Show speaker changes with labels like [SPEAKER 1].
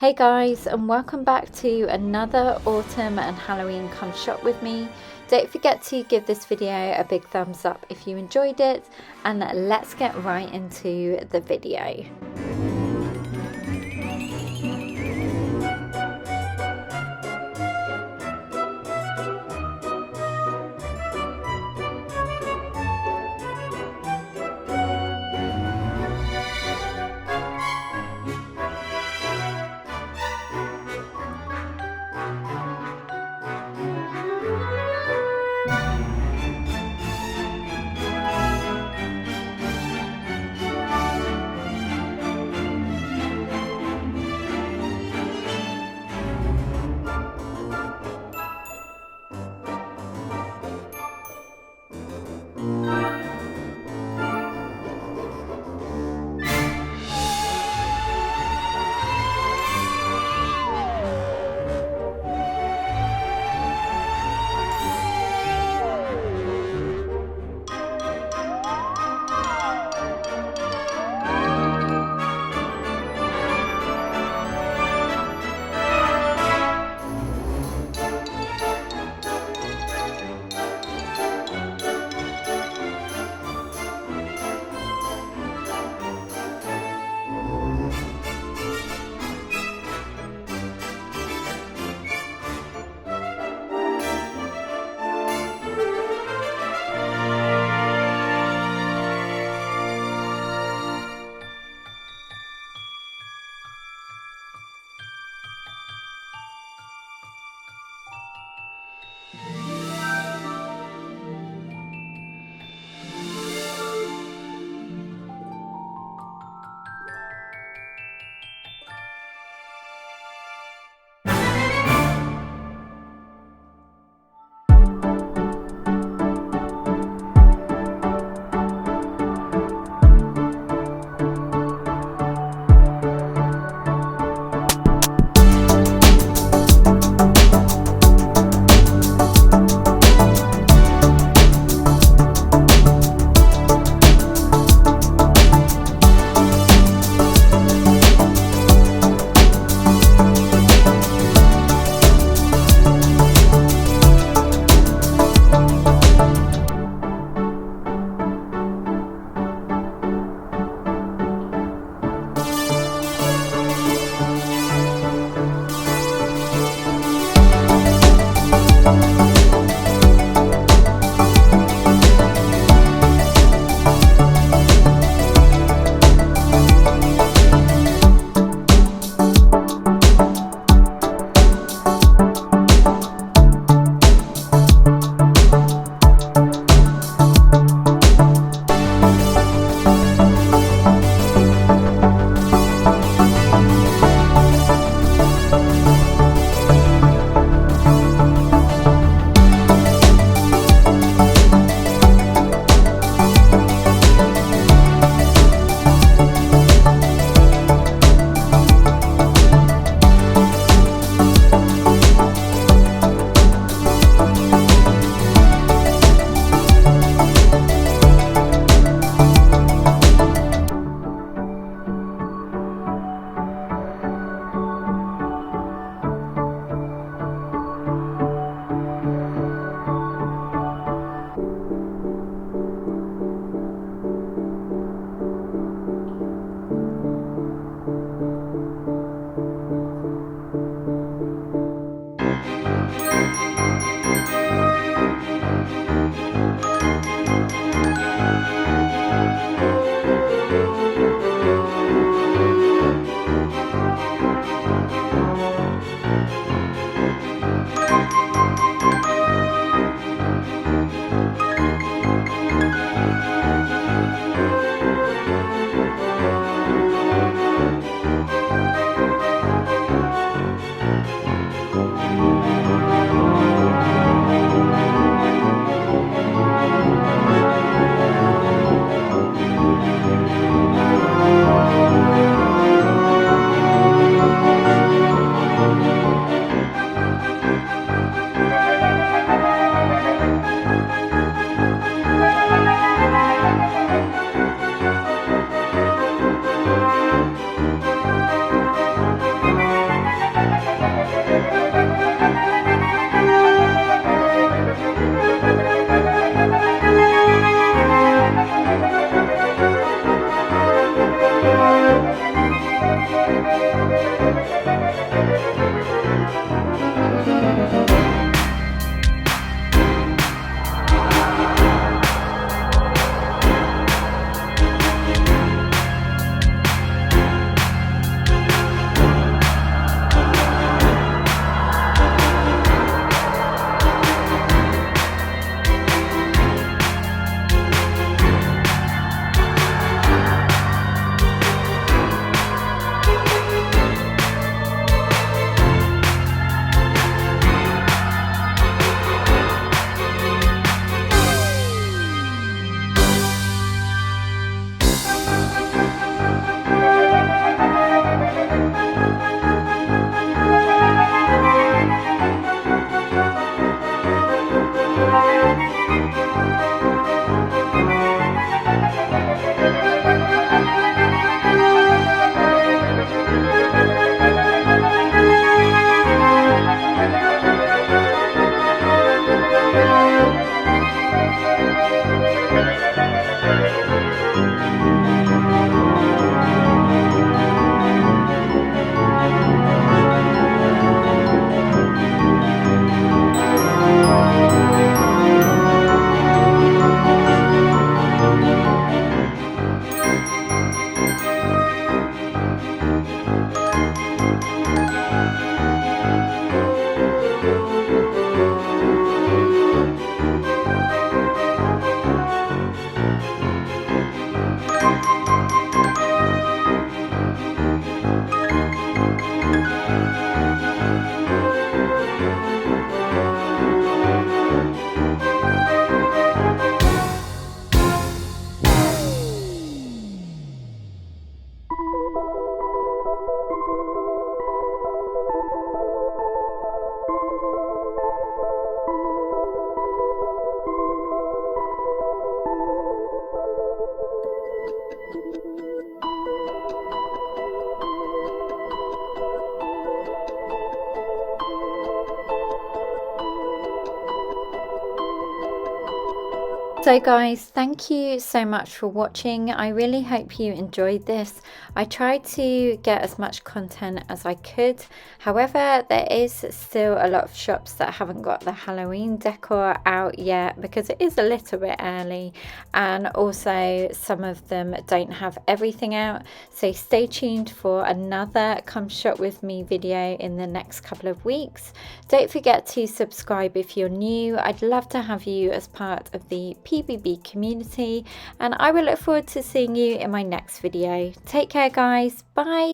[SPEAKER 1] Hey guys, and welcome back to another autumn and Halloween come shop with me. Don't forget to give this video a big thumbs up if you enjoyed it, and let's get right into the video. So guys, thank you so much for watching. I really hope you enjoyed this. I tried to get as much content as I could. However, there is still a lot of shops that haven't got the Halloween decor out yet because it is a little bit early, and also some of them don't have everything out. So stay tuned for another Come Shop With Me video in the next couple of weeks. Don't forget to subscribe if you're new. I'd love to have you as part of the PBB community, and I will look forward to seeing you in my next video. Take care guys, bye.